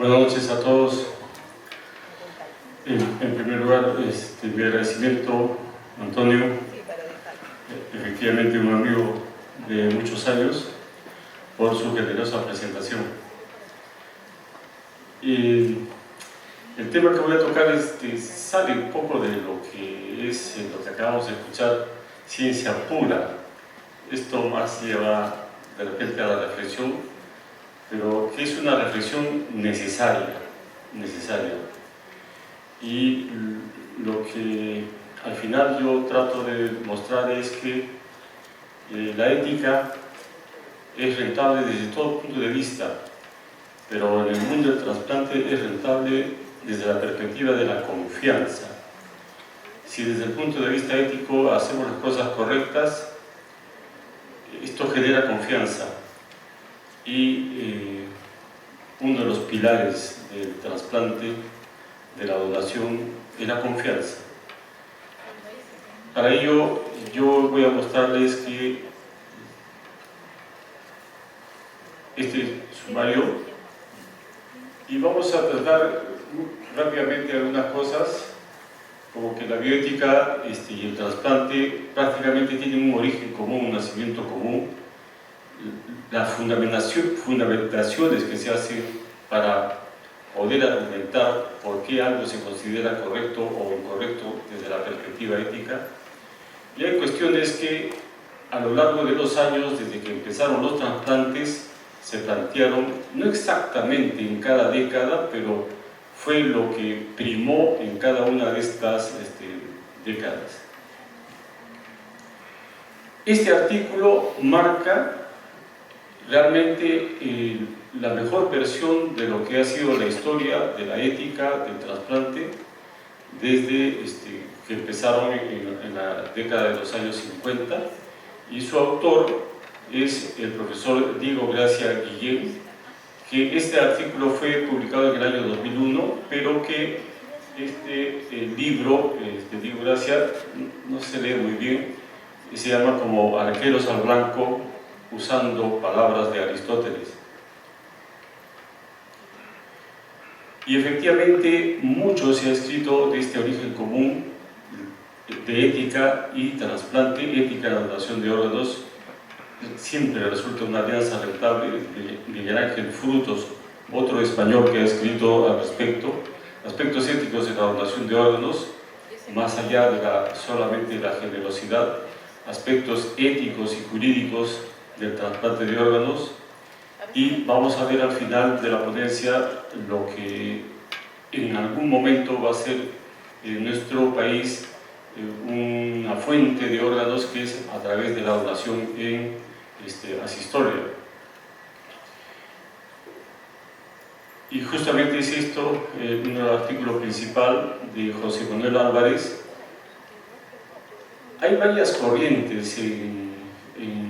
Buenas noches a todos. En primer lugar, mi agradecimiento a Antonio, efectivamente un amigo de muchos años, por su generosa presentación. Y el tema que voy a tocar sale un poco de lo que es lo que acabamos de escuchar, ciencia pura. Esto más lleva de repente a la reflexión, pero que es una reflexión necesaria. Y lo que al final yo trato de mostrar es que la ética es rentable desde todo punto de vista, pero en el mundo del trasplante es rentable desde la perspectiva de la confianza. Si desde el punto de vista ético hacemos las cosas correctas, esto genera confianza. Y uno de los pilares del trasplante, de la donación, es la confianza. Para ello, yo voy a mostrarles que este sumario, y vamos a tratar rápidamente algunas cosas, como que la bioética y el trasplante prácticamente tienen un origen común, un nacimiento común. Las fundamentaciones que se hacen para poder argumentar por qué algo se considera correcto o incorrecto desde la perspectiva ética. Y hay cuestiones que a lo largo de los años, desde que empezaron los trasplantes, se plantearon, no exactamente en cada década, pero fue lo que primó en cada una de estas décadas. Este artículo marca realmente la mejor versión de lo que ha sido la historia de la ética del trasplante desde que empezaron en la década de los años 50, y su autor es el profesor Diego Gracia Guillén, que este artículo fue publicado en el año 2001, pero que el libro de Diego Gracia no se lee muy bien, y se llama como Arqueros al Blanco, usando palabras de Aristóteles. Y efectivamente mucho se ha escrito de este origen común de ética y trasplante. Ética en la donación de órganos siempre resulta una alianza rentable. Miguel Ángel Frutos, otro español que ha escrito al respecto, aspectos éticos de la donación de órganos, más allá de solamente la generosidad, aspectos éticos y jurídicos del trasplante de órganos. Y vamos a ver al final de la ponencia lo que en algún momento va a ser en nuestro país una fuente de órganos, que es a través de la donación en asistolia. Y justamente es esto el artículo principal de José Manuel Álvarez. Hay varias corrientes en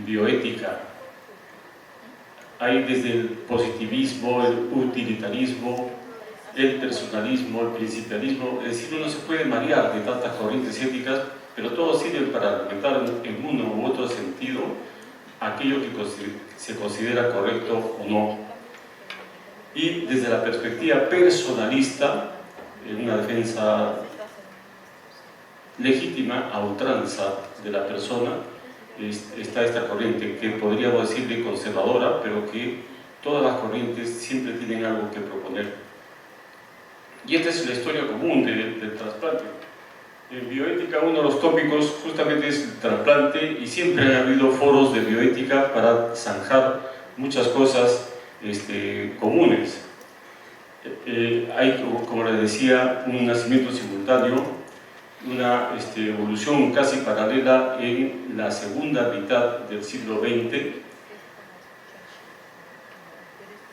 bioética. Hay desde el positivismo, el utilitarismo, el personalismo, el principialismo. Es decir, uno se puede marear de tantas corrientes éticas, pero todos sirven para argumentar en uno u otro sentido aquello que se considera correcto o no. Y desde la perspectiva personalista, en una defensa legítima a ultranza de la persona, está esta corriente que podríamos decirle conservadora, pero que todas las corrientes siempre tienen algo que proponer. Y esta es la historia común del trasplante. En bioética uno de los tópicos justamente es el trasplante, y siempre han habido foros de bioética para zanjar muchas cosas comunes. Hay, como les decía, un nacimiento simultáneo, una evolución casi paralela en la segunda mitad del siglo XX,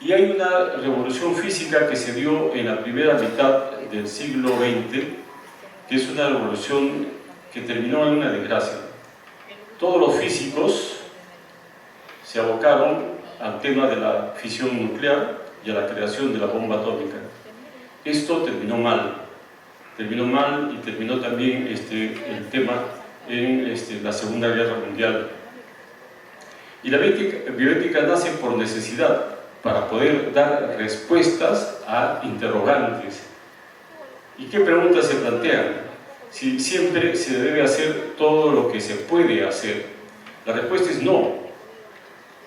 y hay una revolución física que se dio en la primera mitad del siglo XX, que es una revolución que terminó en una desgracia. Todos los físicos se abocaron al tema de la fisión nuclear y a la creación de la bomba atómica. Esto terminó mal y terminó también el tema en la Segunda Guerra Mundial. Y la bioética nace por necesidad. para poder dar respuestas a interrogantes. ¿Y qué preguntas se plantean? Si siempre se debe hacer todo lo que se puede hacer. La respuesta es no.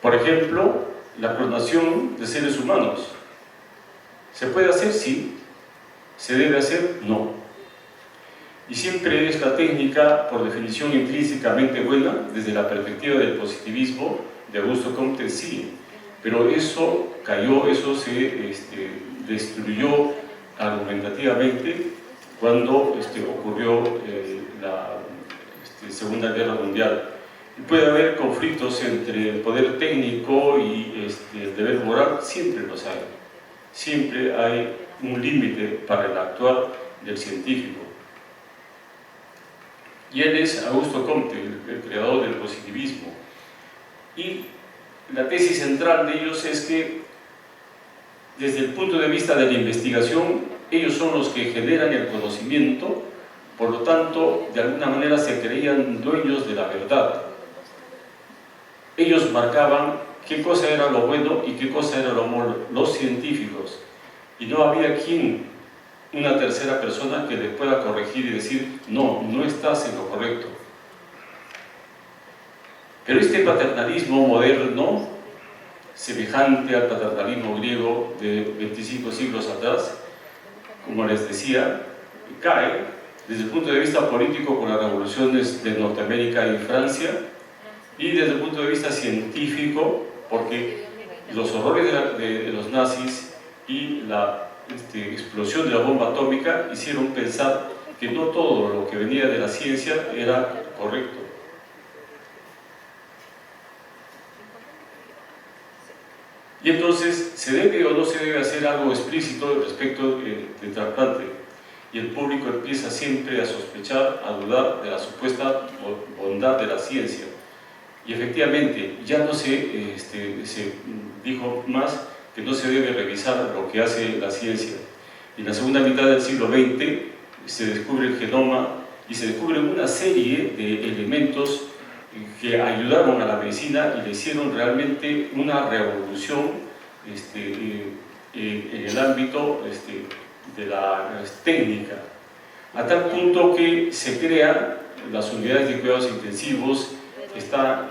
Por ejemplo, la clonación de seres humanos. ¿Se puede hacer? Sí. ¿Se debe hacer? No. Y siempre es la técnica, por definición, intrínsecamente buena, desde la perspectiva del positivismo de Augusto Comte, sí. Pero eso cayó, eso se destruyó argumentativamente cuando ocurrió la Segunda Guerra Mundial. Y puede haber conflictos entre el poder técnico y el deber moral, siempre los hay. Siempre hay un límite para el actuar del científico. Y él es Augusto Comte, el creador del positivismo. Y la tesis central de ellos es que, desde el punto de vista de la investigación, ellos son los que generan el conocimiento, por lo tanto, de alguna manera se creían dueños de la verdad. Ellos marcaban qué cosa era lo bueno y qué cosa era lo malo, los científicos. Y no había una tercera persona que les pueda corregir y decir, no, no estás en lo correcto. Pero este paternalismo moderno, semejante al paternalismo griego de 25 siglos atrás, como les decía, cae desde el punto de vista político con las revoluciones de Norteamérica y Francia, y desde el punto de vista científico, porque los horrores de los nazis y la explosión de la bomba atómica hicieron pensar que no todo lo que venía de la ciencia era correcto. Y entonces, ¿se debe o no se debe hacer algo explícito respecto del trasplante? Y el público empieza siempre a sospechar, a dudar de la supuesta bondad de la ciencia. Y efectivamente, ya no se dijo más que no se debe revisar lo que hace la ciencia. En la segunda mitad del siglo XX se descubre el genoma y se descubre una serie de elementos que ayudaron a la medicina y le hicieron realmente una revolución en el ámbito de la técnica, a tal punto que se crean las unidades de cuidados intensivos. Está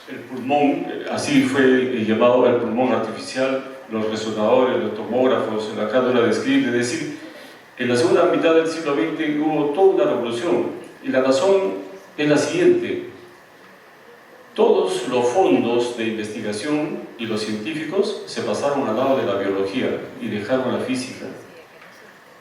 el pulmón, así fue llamado el pulmón artificial, los resonadores, los tomógrafos, la cánula de Skrip. Es decir, en la segunda mitad del siglo XX hubo toda una revolución, y la razón es la siguiente: todos los fondos de investigación y los científicos se pasaron al lado de la biología y dejaron la física,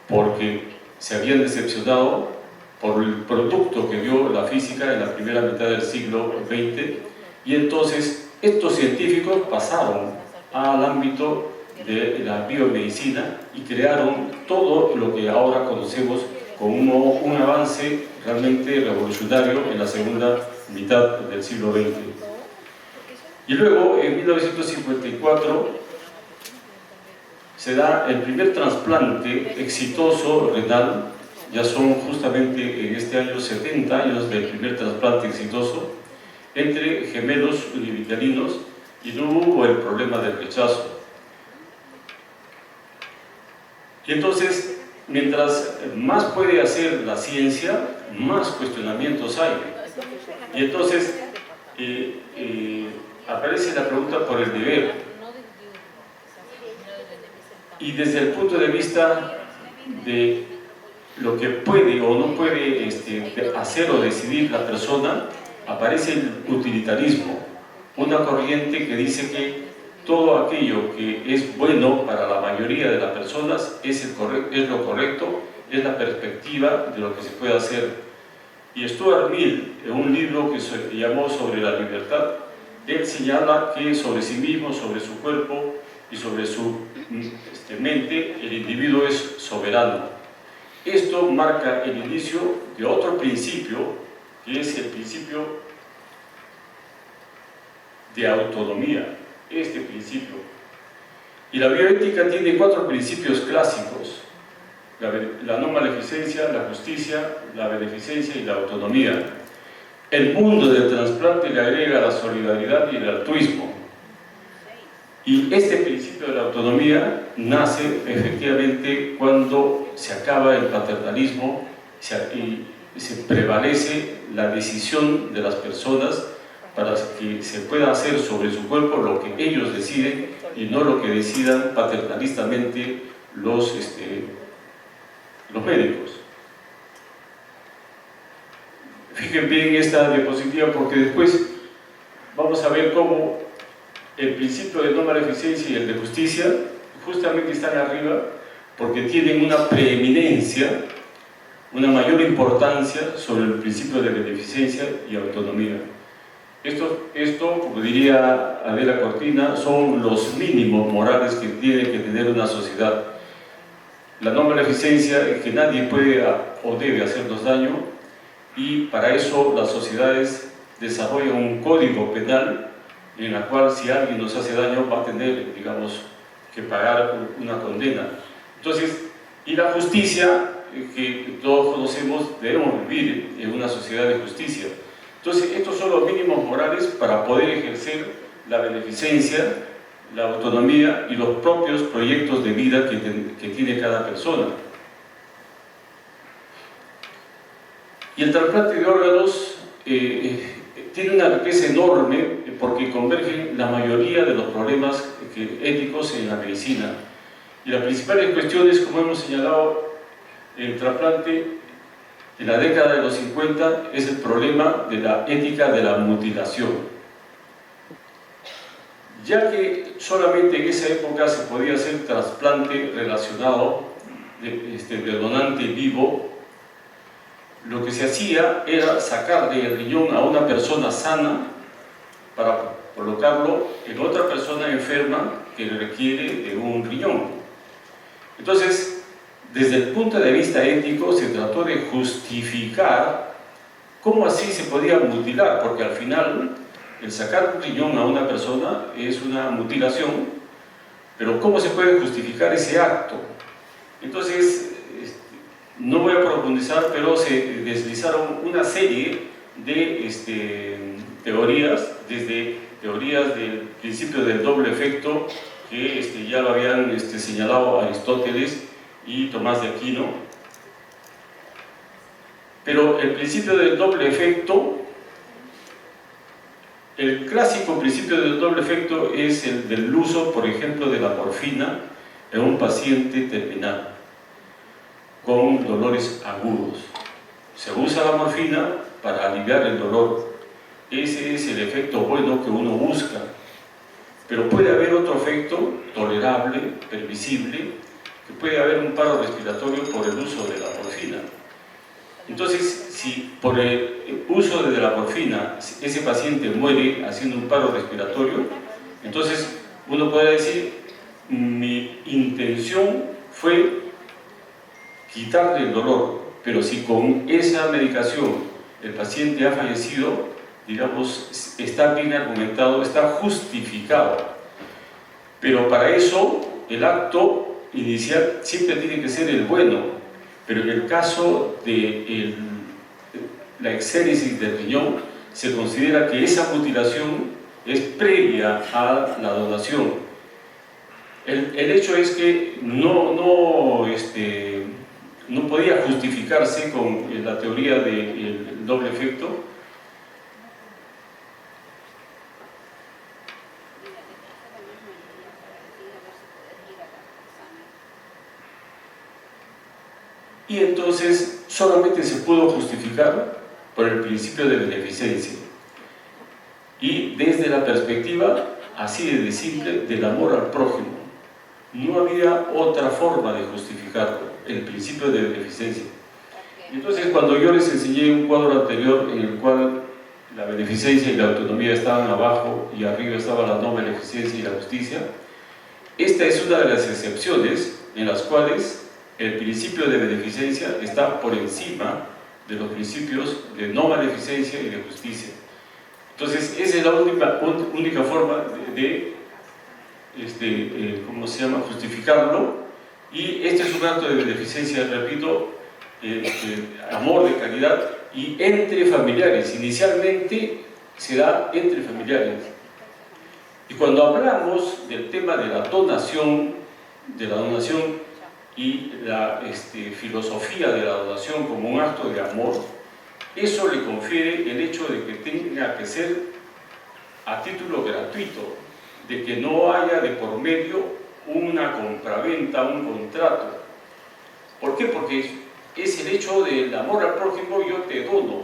porque se habían decepcionado por el producto que dio la física en la primera mitad del siglo XX, y entonces estos científicos pasaron al ámbito de la biomedicina y crearon todo lo que ahora conocemos como un avance realmente revolucionario en la segunda mitad del siglo XX. Y luego, en 1954, se da el primer trasplante exitoso renal. Ya son justamente en este año 70 años del primer trasplante exitoso entre gemelos univitelinos, y no hubo el problema del rechazo. Y entonces, mientras más puede hacer la ciencia, más cuestionamientos hay. Y entonces aparece la pregunta por el deber. Y desde el punto de vista de lo que puede o no puede hacer o decidir la persona, aparece el utilitarismo, una corriente que dice que todo aquello que es bueno para la mayoría de las personas es lo correcto, es la perspectiva de lo que se puede hacer. Y Stuart Mill, en un libro que se llamó Sobre la libertad, él señala que sobre sí mismo, sobre su cuerpo y sobre su mente, el individuo es soberano. Esto marca el inicio de otro principio, que es el principio de autonomía. Este principio. Y la bioética tiene 4 principios clásicos: la no maleficencia, la justicia, la beneficencia y la autonomía. El mundo del trasplante le agrega la solidaridad y el altruismo. Y este principio de la autonomía nace efectivamente cuando se acaba el paternalismo y se prevalece la decisión de las personas para que se pueda hacer sobre su cuerpo lo que ellos deciden y no lo que decidan paternalistamente los médicos. Fijen bien esta diapositiva porque después vamos a ver cómo el principio de no maleficencia y el de justicia justamente están arriba porque tienen una preeminencia, una mayor importancia sobre el principio de beneficencia y autonomía. Esto, como diría Adela Cortina, son los mínimos morales que tiene que tener una sociedad. La no maleficencia es que nadie puede o debe hacernos daño, y para eso las sociedades desarrollan un código penal en el cual si alguien nos hace daño va a tener, digamos, que pagar una condena. Entonces, y la justicia, que todos conocemos, debemos vivir en una sociedad de justicia. Entonces, estos son los mínimos morales para poder ejercer la beneficencia, la autonomía y los propios proyectos de vida que tiene cada persona. Y el trasplante de órganos tiene una riqueza enorme porque convergen la mayoría de los problemas éticos en la medicina. Y las principales cuestiones, como hemos señalado, el trasplante en la década de los 50 es el problema de la ética de la mutilación. Ya que solamente en esa época se podía hacer trasplante relacionado de donante vivo, lo que se hacía era sacarle el riñón a una persona sana para colocarlo en otra persona enferma que requiere de un riñón. Entonces, desde el punto de vista ético, se trató de justificar cómo así se podía mutilar, porque al final, el sacar un riñón a una persona es una mutilación, pero ¿cómo se puede justificar ese acto? Entonces, no voy a profundizar, pero se deslizaron una serie de teorías, desde teorías del principio del doble efecto, que ya lo habían señalado Aristóteles y Tomás de Aquino. Pero el principio del doble efecto, el clásico principio del doble efecto es el del uso, por ejemplo, de la morfina en un paciente terminal con dolores agudos. Se usa la morfina para aliviar el dolor. Ese es el efecto bueno que uno busca. Pero puede haber otro efecto tolerable, permisible, que puede haber un paro respiratorio por el uso de la morfina. Entonces, si por el uso de la morfina ese paciente muere haciendo un paro respiratorio, entonces uno puede decir, mi intención fue quitarle el dolor, pero si con esa medicación el paciente ha fallecido, digamos, está bien argumentado, está justificado. Pero para eso el acto inicial siempre tiene que ser el bueno, pero en el caso de la exéresis del riñón se considera que esa mutilación es previa a la donación. El hecho es que no podía justificarse con la teoría del doble efecto. Y entonces solamente se pudo justificar por el principio de beneficencia y desde la perspectiva, así de simple, del amor al prójimo. No había otra forma de justificarlo, el principio de beneficencia. Y entonces, cuando yo les enseñé un cuadro anterior en el cual la beneficencia y la autonomía estaban abajo y arriba estaba la no beneficencia y la justicia, esta es una de las excepciones en las cuales el principio de beneficencia está por encima de los principios de no beneficencia y de justicia. Entonces, esa es la única forma de justificarlo, y este es un acto de beneficencia, repito, amor de caridad, y entre familiares. Inicialmente se da entre familiares. Y cuando hablamos del tema de la donación y la filosofía de la donación como un acto de amor, eso le confiere el hecho de que tenga que ser a título gratuito, de que no haya de por medio una compraventa, un contrato. ¿Por qué? Porque es el hecho del amor al prójimo, yo te dono.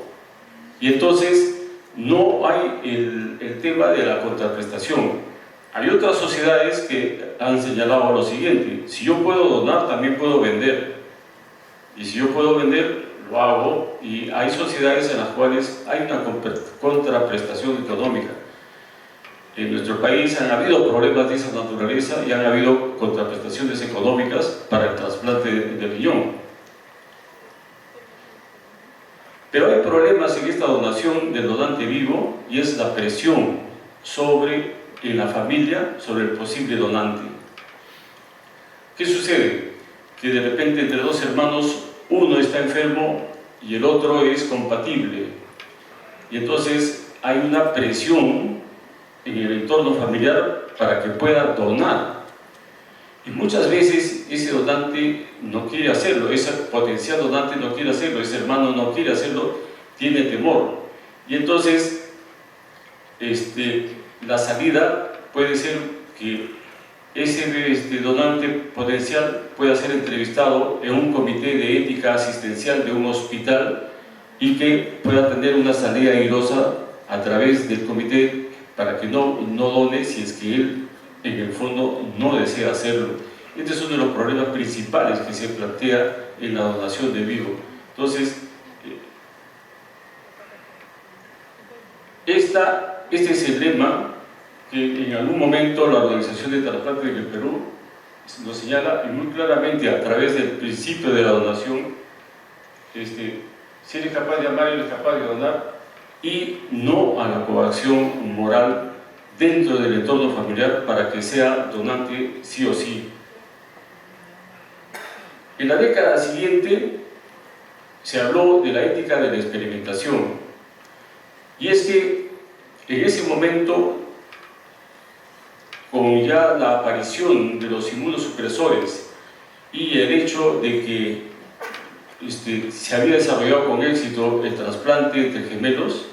Y entonces no hay el tema de la contraprestación. Hay otras sociedades que han señalado lo siguiente: si yo puedo donar, también puedo vender. Y si yo puedo vender, lo hago. Y hay sociedades en las cuales hay una contraprestación económica. En nuestro país han habido problemas de esa naturaleza y han habido contraprestaciones económicas para el trasplante de riñón. Pero hay problemas en esta donación del donante vivo, y es la presión en la familia sobre el posible donante. ¿Qué sucede? Que de repente entre dos hermanos uno está enfermo y el otro es compatible, y entonces hay una presión en el entorno familiar para que pueda donar. Y muchas veces ese donante no quiere hacerlo, ese potencial donante no quiere hacerlo, ese hermano no quiere hacerlo, tiene temor. Y entonces la salida puede ser que ese donante potencial pueda ser entrevistado en un comité de ética asistencial de un hospital y que pueda tener una salida airosa a través del comité para que no done si es que él en el fondo no desea hacerlo. Este es uno de los problemas principales que se plantea en la donación de vivo. Entonces, este es el lema que en algún momento la Organización de Trasplantes del Perú nos señala, y muy claramente a través del principio de la donación: si eres capaz de amar, eres capaz de donar, y no a la coacción moral dentro del entorno familiar para que sea donante sí o sí. En la década siguiente se habló de la ética de la experimentación, y es que en ese momento, con ya la aparición de los inmunosupresores y el hecho de que se había desarrollado con éxito el trasplante entre gemelos,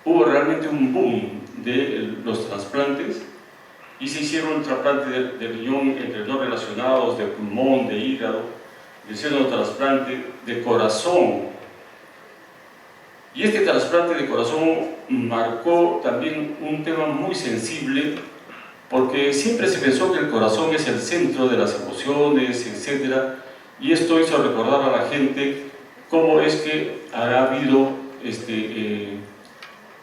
hubo realmente un boom de los trasplantes, y se hicieron trasplantes de riñón entre no relacionados, de pulmón, de hígado, se hicieron trasplante de corazón. Y este trasplante de corazón marcó también un tema muy sensible, porque siempre se pensó que el corazón es el centro de las emociones, etc. Y esto hizo recordar a la gente cómo es que ha habido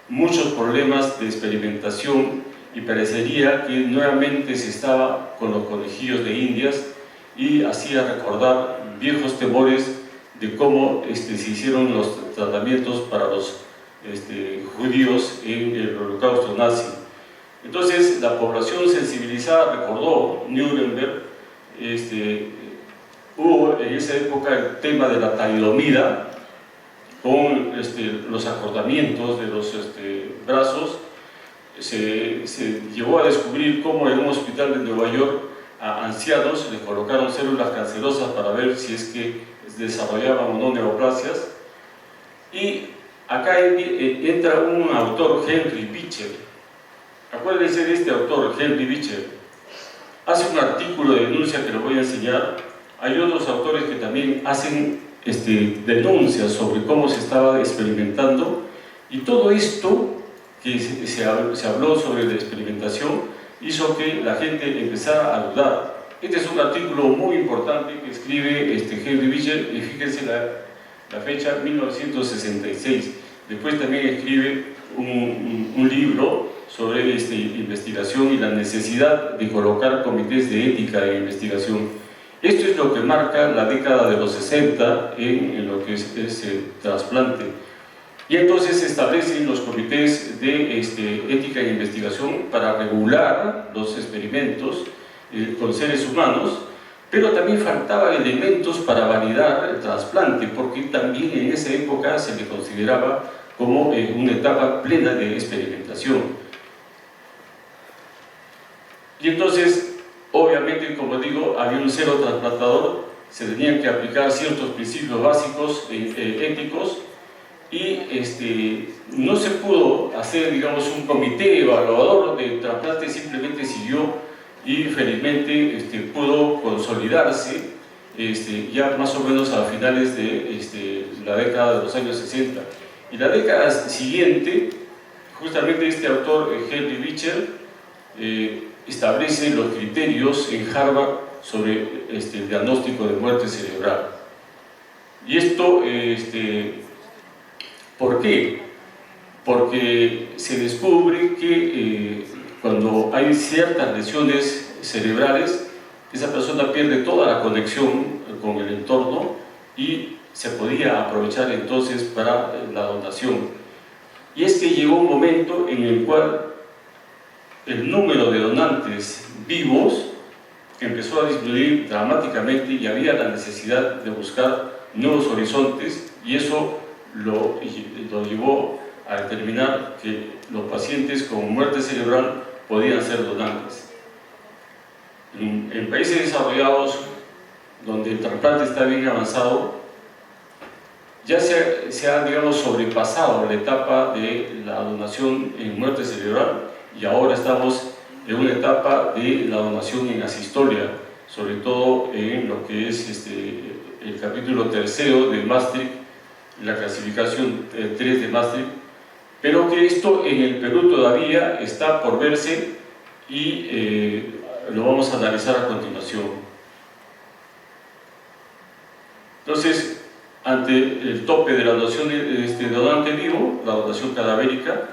muchos problemas de experimentación, y parecería que nuevamente se estaba con los conejillos de Indias, y hacía recordar viejos temores de cómo se hicieron los tratamientos para los judíos en el Holocausto nazi. Entonces la población sensibilizada recordó Nuremberg. Hubo en esa época el tema de la talidomida, con los acortamientos de los brazos. Se llegó a descubrir cómo en un hospital de Nueva York a ancianos les colocaron células cancerosas para ver si es que desarrollaban o no neoplasias. Y acá entra un autor, Henry Beecher. Acuérdense de este autor, Henry Beecher. Hace un artículo de denuncia que lo voy a enseñar. Hay otros autores que también hacen denuncias sobre cómo se estaba experimentando, y todo esto que se habló sobre la experimentación hizo que la gente empezara a dudar. Este es un artículo muy importante que escribe Henry Beecher, y fíjense la fecha, 1966. Después también escribe un libro sobre investigación y la necesidad de colocar comités de ética en investigación. Esto es lo que marca la década de los 60 en lo que es el trasplante. Y entonces se establecen los comités de ética e investigación para regular los experimentos con seres humanos, pero también faltaban elementos para validar el trasplante, porque también en esa época se le consideraba como una etapa plena de experimentación. Y entonces, obviamente, como digo, había un cero trasplantador, se tenían que aplicar ciertos principios básicos éticos, y no se pudo hacer, digamos, un comité evaluador de trasplante, simplemente siguió y felizmente pudo consolidarse ya más o menos a finales de la década de los años 60. Y la década siguiente, justamente este autor, Henry Beecher, establece los criterios en Harvard sobre el diagnóstico de muerte cerebral. Y esto, ¿por qué? Porque se descubre que cuando hay ciertas lesiones cerebrales, esa persona pierde toda la conexión con el entorno y se podía aprovechar entonces para la donación. Y es que llegó un momento en el cual el número de donantes vivos empezó a disminuir dramáticamente y había la necesidad de buscar nuevos horizontes, y eso lo llevó a determinar que los pacientes con muerte cerebral podían ser donantes. En países desarrollados, donde el trasplante está bien avanzado, ya se ha, digamos, sobrepasado la etapa de la donación en muerte cerebral, y ahora estamos en una etapa de la donación en asistolia, sobre todo en lo que es el capítulo tercero de Maastricht, la clasificación 3 de Maastricht, pero que esto en el Perú todavía está por verse, y lo vamos a analizar a continuación. Entonces, ante el tope de la donación de donante vivo, la donación cadavérica,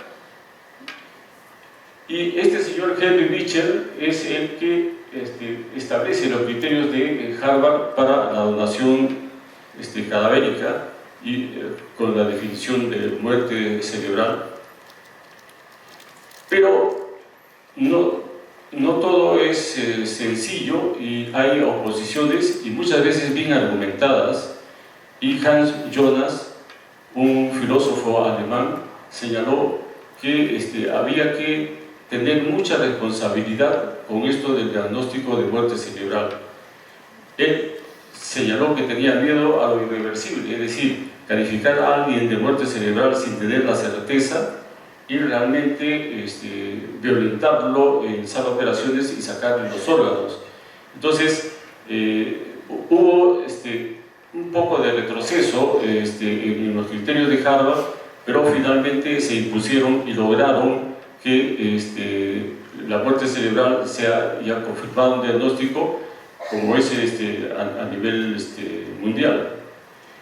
y este señor Henry Beecher es el que establece los criterios de Harvard para la donación cadavérica, y con la definición de muerte cerebral. Pero no todo es sencillo, y hay oposiciones, y muchas veces bien argumentadas, y Hans Jonas, un filósofo alemán, señaló que había que tener mucha responsabilidad con esto del diagnóstico de muerte cerebral. Él señaló que tenía miedo a lo irreversible, es decir, calificar a alguien de muerte cerebral sin tener la certeza y realmente violentarlo en sala de operaciones y sacarle los órganos. Entonces, hubo un poco de retroceso en los criterios de Harvard, pero finalmente se impusieron y lograron que la muerte cerebral sea ya confirmado un diagnóstico como es a nivel mundial.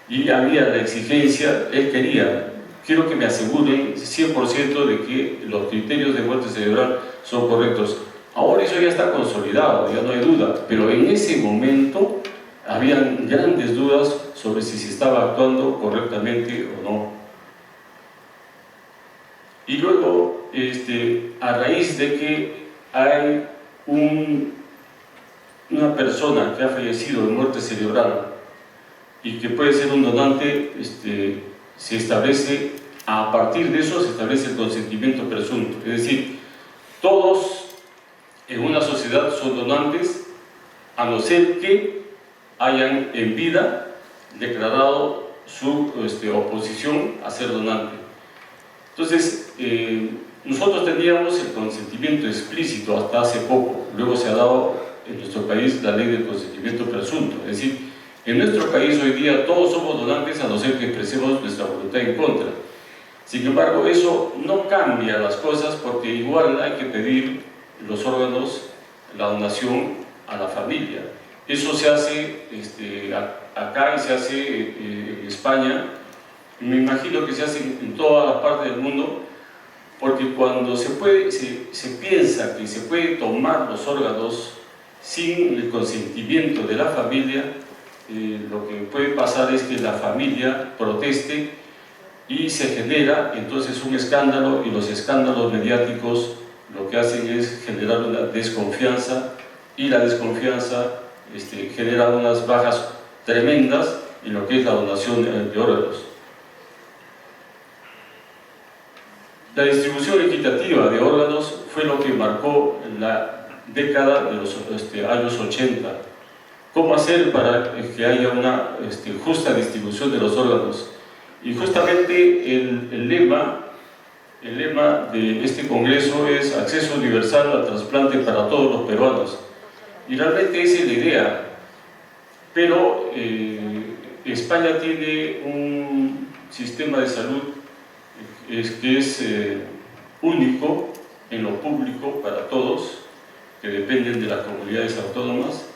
Y había la exigencia, él quería, quiero que me aseguren 100% de que los criterios de muerte cerebral son correctos. Ahora eso ya está consolidado, ya no hay duda, pero en ese momento habían grandes dudas sobre si se estaba actuando correctamente o no. Y luego, a raíz de que hay una persona que ha fallecido de muerte cerebral y que puede ser un donante, se establece, a partir de eso se establece el consentimiento presunto. Es decir, todos en una sociedad son donantes, a no ser que hayan en vida declarado su oposición a ser donante. Entonces, nosotros teníamos el consentimiento explícito hasta hace poco, luego se ha dado en nuestro país la ley del consentimiento presunto. Es decir, en nuestro país hoy día todos somos donantes a no ser que expresemos nuestra voluntad en contra. Sin embargo, eso no cambia las cosas, porque igual hay que pedir los órganos, la donación a la familia. Eso se hace acá y se hace en España, y me imagino que se hace en todas las partes del mundo, porque cuando se piensa que se puede tomar los órganos sin el consentimiento de la familia, lo que puede pasar es que la familia proteste y se genera entonces un escándalo, y los escándalos mediáticos lo que hacen es generar una desconfianza, y la desconfianza genera unas bajas tremendas en lo que es la donación de órganos. La distribución equitativa de órganos fue lo que marcó la década de los años 80. ¿Cómo hacer para que haya una justa distribución de los órganos? Y justamente el lema de este congreso es acceso universal al trasplante para todos los peruanos. Y realmente esa es la idea. Pero España tiene un sistema de salud que es único en lo público para todos, que dependen de las comunidades autónomas,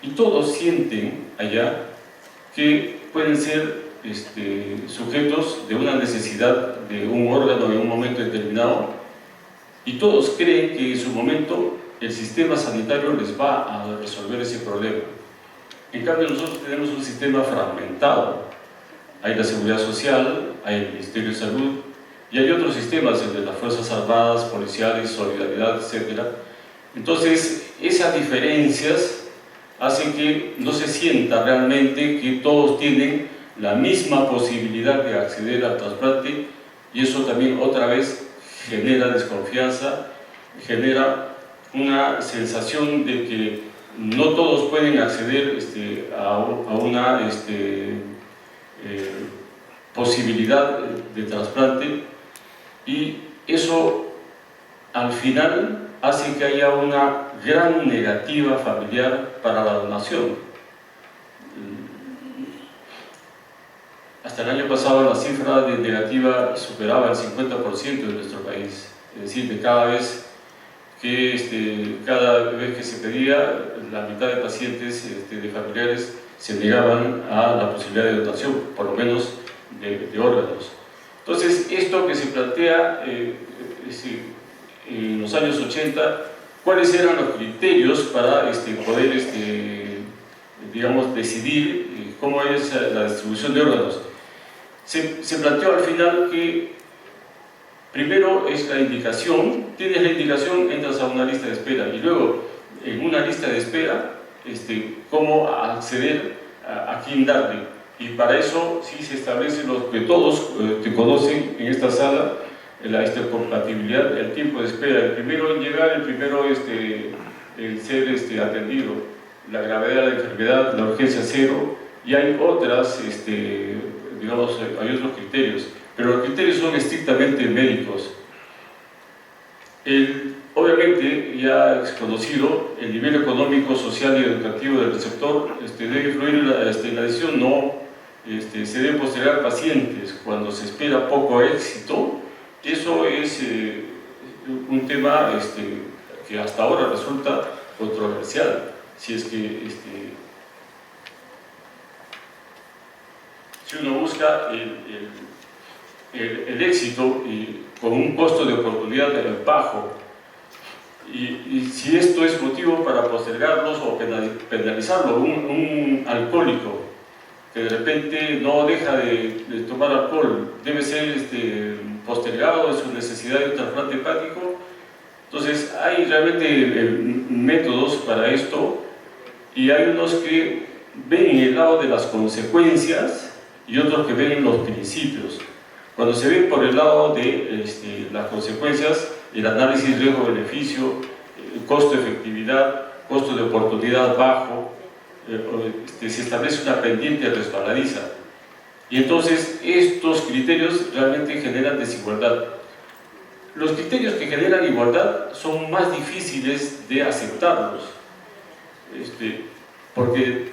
y todos sienten allá que pueden ser sujetos de una necesidad de un órgano en un momento determinado, y todos creen que en su momento el sistema sanitario les va a resolver ese problema. En cambio, nosotros tenemos un sistema fragmentado. Hay la Seguridad Social, hay el Ministerio de Salud, y hay otros sistemas, el de las Fuerzas Armadas, policiales, solidaridad, etc. Entonces, esas diferencias hacen que no se sienta realmente que todos tienen la misma posibilidad de acceder al trasplante, y eso también otra vez genera desconfianza, genera una sensación de que no todos pueden acceder a una posibilidad de trasplante, y eso al final hace que haya una gran negativa familiar para la donación. Hasta el año pasado la cifra de negativa superaba el 50% de nuestro país, es decir, de cada vez que se pedía, la mitad de pacientes de familiares se negaban a la posibilidad de donación, por lo menos de órganos. Entonces, esto que se plantea en los años 80, ¿cuáles eran los criterios para poder digamos, decidir cómo es la distribución de órganos? Se planteó al final que primero es la indicación, tienes la indicación, entras a una lista de espera, y luego en una lista de espera cómo acceder a quién darle. Y para eso sí se establece lo que todos te conocen en esta sala, la compatibilidad, el tiempo de espera, el primero en llegar, el primero en ser atendido, la gravedad de la enfermedad, la urgencia cero, y hay otras, digamos, hay otros criterios, pero los criterios son estrictamente médicos. Obviamente, ya es conocido, el nivel económico, social y educativo del receptor debe influir en la decisión. No se debe postergar pacientes cuando se espera poco éxito. Eso es un tema que hasta ahora resulta controversial. Si es que si uno busca el éxito y con un costo de oportunidad bajo, y si esto es motivo para postergarlos o penalizarlo, un alcohólico que de repente no deja de tomar alcohol, debe ser postergado en su necesidad de un trasplante hepático. Entonces hay realmente métodos para esto, y hay unos que ven el lado de las consecuencias y otros que ven los principios. Cuando se ve por el lado de las consecuencias, el análisis riesgo-beneficio, costo-efectividad, costo de oportunidad bajo, se establece una pendiente resbaladiza. Y entonces estos criterios realmente generan desigualdad. Los criterios que generan igualdad son más difíciles de aceptarlos, porque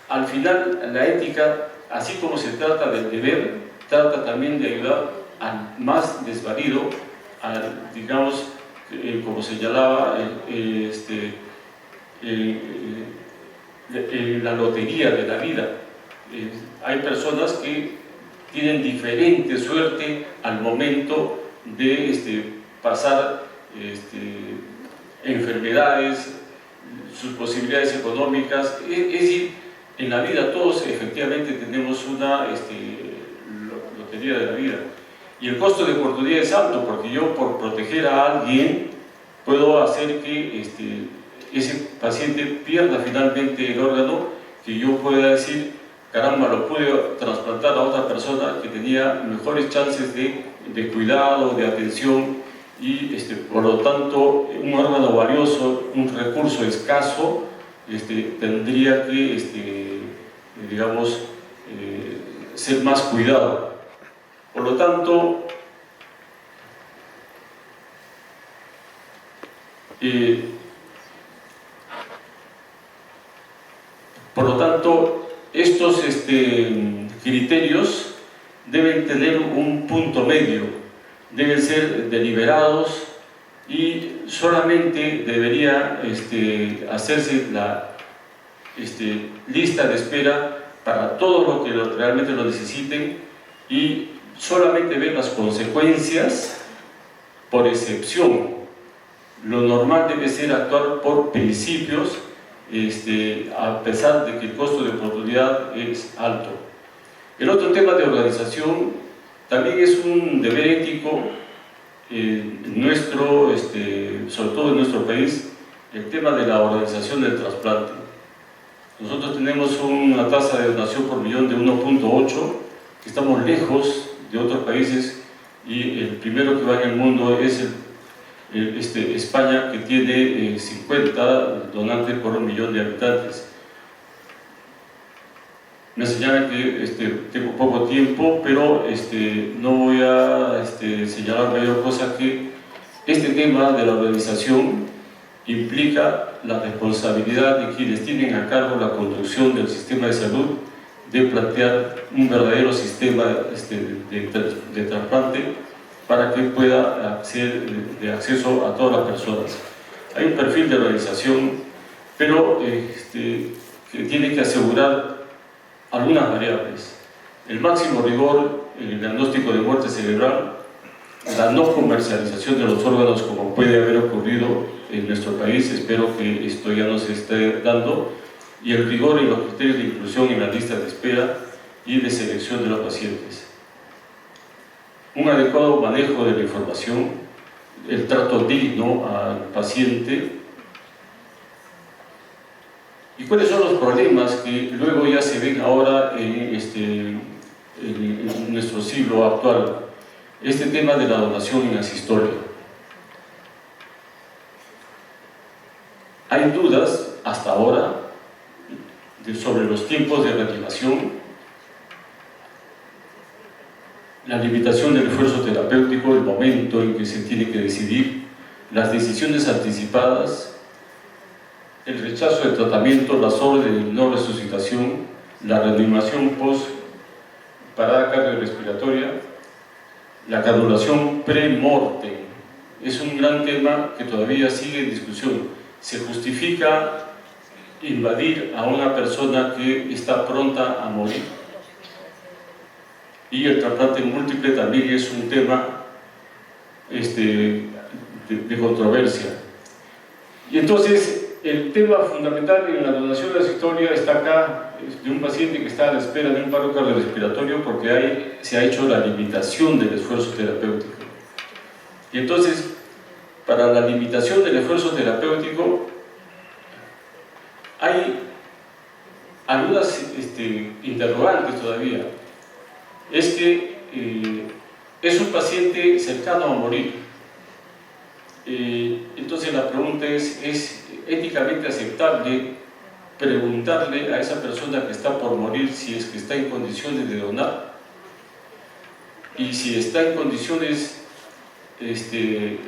al final la ética, así como se trata del deber, trata también de ayudar al más desvalido, digamos, como señalaba, la lotería de la vida. Hay personas que tienen diferente suerte al momento de pasar enfermedades, sus posibilidades económicas. Es decir, en la vida todos efectivamente tenemos una lotería de la vida, y el costo de oportunidad es alto, porque yo, por proteger a alguien, puedo hacer que ese paciente pierda finalmente el órgano, que yo pueda decir, caramba, lo pude trasplantar a otra persona que tenía mejores chances de cuidado, de atención, y por lo tanto un órgano valioso, un recurso escaso, tendría que, digamos, ser más cuidado. Por lo tanto, estos criterios deben tener un punto medio, deben ser deliberados y solamente debería hacerse la lista de espera para todo lo que realmente lo necesiten y solamente ver las consecuencias por excepción. Lo normal debe ser actuar por principios, a pesar de que el costo de oportunidad es alto. El otro tema de organización también es un deber ético nuestro, sobre todo en nuestro país, el tema de la organización del trasplante. Nosotros tenemos una tasa de donación por millón de 1.8, estamos lejos de otros países, y el primero que va en el mundo es España, que tiene 50 donantes por 1 millón de habitantes. Me señalan que tengo poco tiempo, pero no voy a señalar mayor cosa que este tema de la organización implica la responsabilidad de quienes tienen a cargo la conducción del sistema de salud de plantear un verdadero sistema de trasplante para que pueda ser de acceso a todas las personas. Hay un perfil de organización, pero que tiene que asegurar algunas variables: el máximo rigor en el diagnóstico de muerte cerebral, la no comercialización de los órganos como puede haber ocurrido en nuestro país, espero que esto ya no se esté dando, y el rigor en los criterios de inclusión en la lista de espera y de selección de los pacientes. Un adecuado manejo de la información, el trato digno al paciente. ¿Y cuáles son los problemas que luego ya se ven ahora en nuestro siglo actual? Este tema de la donación en asistolia. Hay dudas hasta ahora sobre los tiempos de reanimación, la limitación del esfuerzo terapéutico, el momento en que se tiene que decidir, las decisiones anticipadas, el rechazo del tratamiento, las órdenes de no resucitación, la reanimación post-parada cardiorrespiratoria, la canulación pre-mortem. Es un gran tema que todavía sigue en discusión. Se justifica invadir a una persona que está pronta a morir. Y el trasplante múltiple también es un tema de controversia. Y entonces el tema fundamental en la donación de asistolia está acá, de un paciente que está a la espera de un paro cardiorrespiratorio porque se ha hecho la limitación del esfuerzo terapéutico. Y entonces, para la limitación del esfuerzo terapéutico hay algunas interrogantes todavía. Es que es un paciente cercano a morir. Entonces la pregunta ¿es éticamente aceptable preguntarle a esa persona que está por morir si es que está en condiciones de donar? Y si está en condiciones de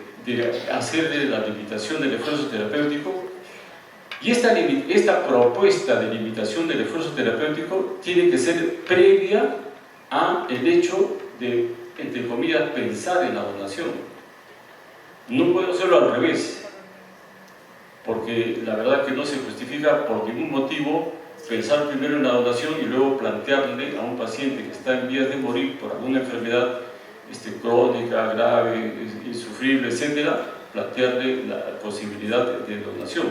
hacerle la limitación del esfuerzo terapéutico. Y esta propuesta de limitación del esfuerzo terapéutico tiene que ser previa a el hecho de, entre comillas, pensar en la donación. No puedo hacerlo al revés, porque la verdad que no se justifica por ningún motivo pensar primero en la donación y luego plantearle a un paciente que está en vías de morir por alguna enfermedad crónica, grave, insufrible, etcétera, plantearle la posibilidad de donación.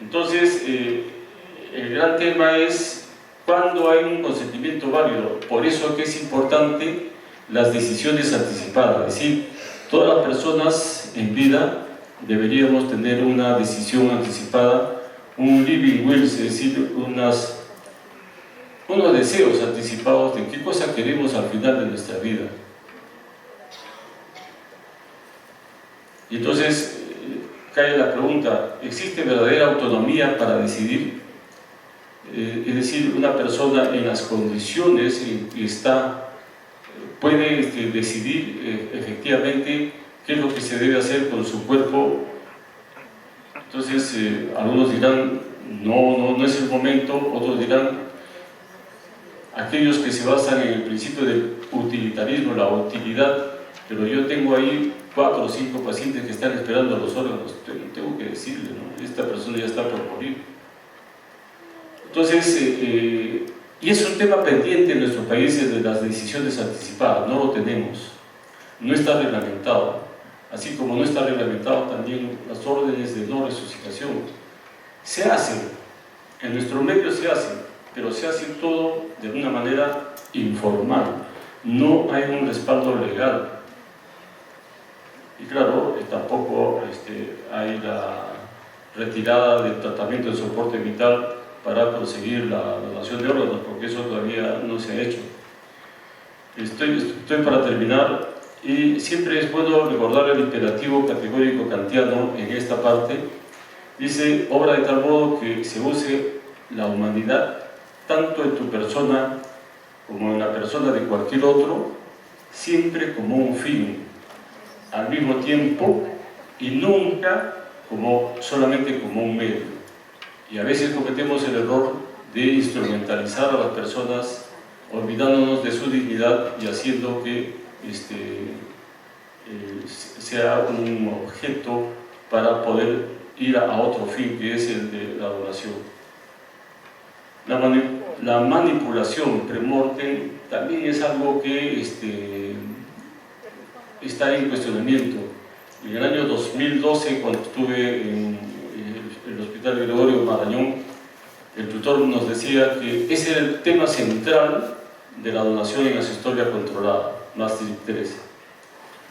Entonces, el gran tema es cuando hay un consentimiento válido. Por eso que es importante las decisiones anticipadas, es decir, todas las personas en vida deberíamos tener una decisión anticipada, un living will, es decir, unos deseos anticipados de qué cosa queremos al final de nuestra vida. Y entonces cae la pregunta, ¿existe verdadera autonomía para decidir? Es decir, una persona en las condiciones en que está puede decidir efectivamente qué es lo que se debe hacer con su cuerpo. Entonces algunos dirán, no es el momento, otros dirán, aquellos que se basan en el principio del utilitarismo, la utilidad, pero yo tengo ahí 4 o 5 pacientes que están esperando los órganos, tengo que decirle, ¿no? Esta persona ya está por morir. Entonces, y es un tema pendiente en nuestro país de las decisiones anticipadas, no lo tenemos, no está reglamentado, así como no está reglamentado también las órdenes de no resucitación. Se hacen, en nuestro medio se hacen, pero se hace todo de una manera informal, no hay un respaldo legal. Y claro, tampoco hay la retirada del tratamiento de soporte vital para conseguir la donación de órganos, porque eso todavía no se ha hecho. Estoy para terminar, y siempre es bueno recordar el imperativo categórico kantiano en esta parte. Dice, obra de tal modo que se use la humanidad tanto en tu persona como en la persona de cualquier otro, siempre como un fin, al mismo tiempo y nunca solamente como un medio. Y a veces cometemos el error de instrumentalizar a las personas olvidándonos de su dignidad y haciendo que sea un objeto para poder ir a otro fin, que es el de la donación. La manipulación pre-mortem también es algo que está en cuestionamiento. En el año 2012, cuando estuve en el Hospital Gregorio Marañón, el tutor nos decía que ese era el tema central de la donación en asistolia controlada, más 13.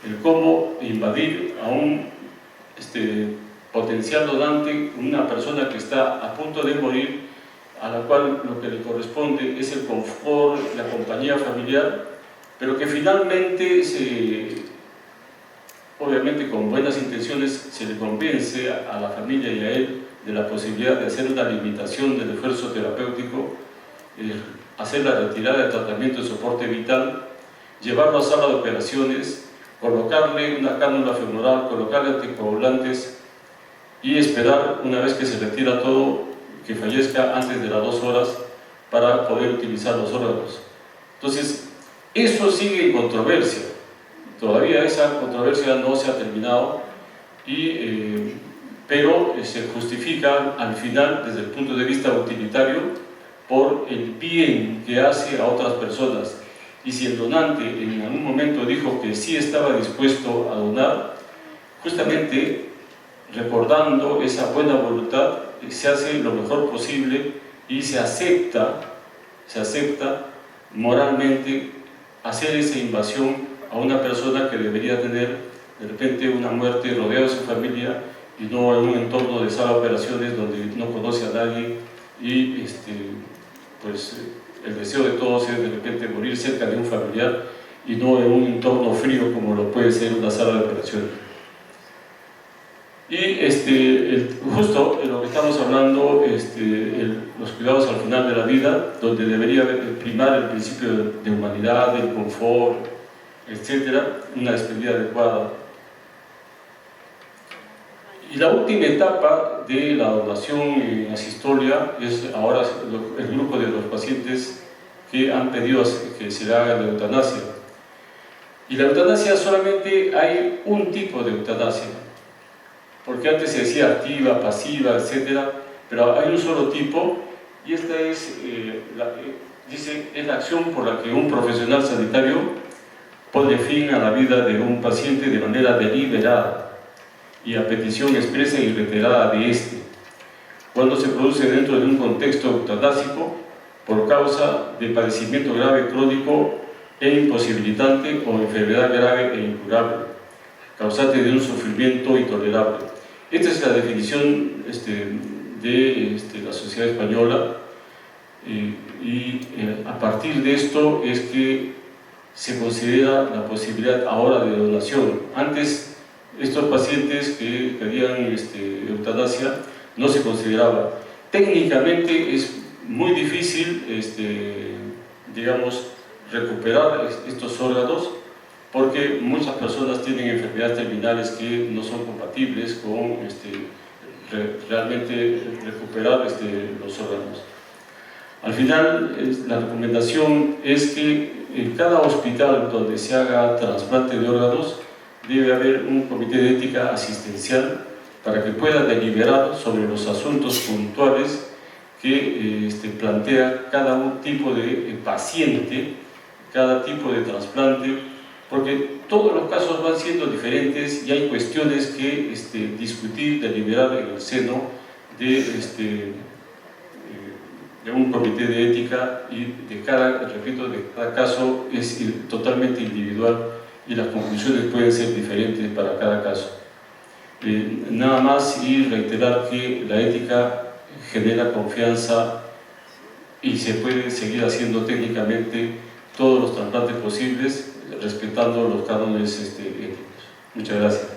El cómo invadir a un potencial donante, una persona que está a punto de morir, a la cual lo que le corresponde es el confort, la compañía familiar, pero que finalmente obviamente con buenas intenciones se le convence a la familia y a él de la posibilidad de hacer una limitación del esfuerzo terapéutico, hacer la retirada del tratamiento de soporte vital, llevarlo a sala de operaciones, colocarle una cánula femoral, colocarle anticoagulantes y esperar, una vez que se retira todo, que fallezca antes de las 2 horas para poder utilizar los órganos. Entonces, eso sigue en controversia. Todavía esa controversia no se ha terminado, pero se justifica al final, desde el punto de vista utilitario, por el bien que hace a otras personas. Y si el donante en algún momento dijo que sí estaba dispuesto a donar, justamente recordando esa buena voluntad, se hace lo mejor posible y se acepta moralmente hacer esa invasión a una persona que debería tener de repente una muerte rodeada de su familia y no en un entorno de sala de operaciones donde no conoce a nadie y pues el deseo de todos es de repente morir cerca de un familiar y no en un entorno frío como lo puede ser una sala de operaciones. Y justo en lo que estamos hablando, los cuidados al final de la vida, donde debería primar el principio de humanidad, del confort, etcétera, una despedida adecuada. Y la última etapa de la donación en asistolia es ahora el grupo de los pacientes que han pedido que se le haga la eutanasia. Y la eutanasia solamente hay un tipo de eutanasia, porque antes se decía activa, pasiva, etcétera, pero hay un solo tipo, y esta es, es la acción por la que un profesional sanitario pone fin a la vida de un paciente de manera deliberada y a petición expresa y reiterada de éste, cuando se produce dentro de un contexto eutanásico por causa de padecimiento grave crónico e imposibilitante o enfermedad grave e incurable, causante de un sufrimiento intolerable. Esta es la definición de la sociedad española, y a partir de esto es que se considera la posibilidad ahora de donación. Antes, estos pacientes que pedían eutanasia no se consideraba. Técnicamente es muy difícil, digamos, recuperar estos órganos, porque muchas personas tienen enfermedades terminales que no son compatibles con realmente recuperar los órganos. Al final, la recomendación es que en cada hospital donde se haga trasplante de órganos debe haber un comité de ética asistencial para que pueda deliberar sobre los asuntos puntuales que plantea cada tipo de paciente, cada tipo de trasplante, porque todos los casos van siendo diferentes y hay cuestiones que discutir, deliberar en el seno de un comité de ética, y de cada caso es totalmente individual y las conclusiones pueden ser diferentes para cada caso. Nada más, y reiterar que la ética genera confianza y se puede seguir haciendo técnicamente todos los trasplantes posibles respetando los cánones éticos. Muchas gracias.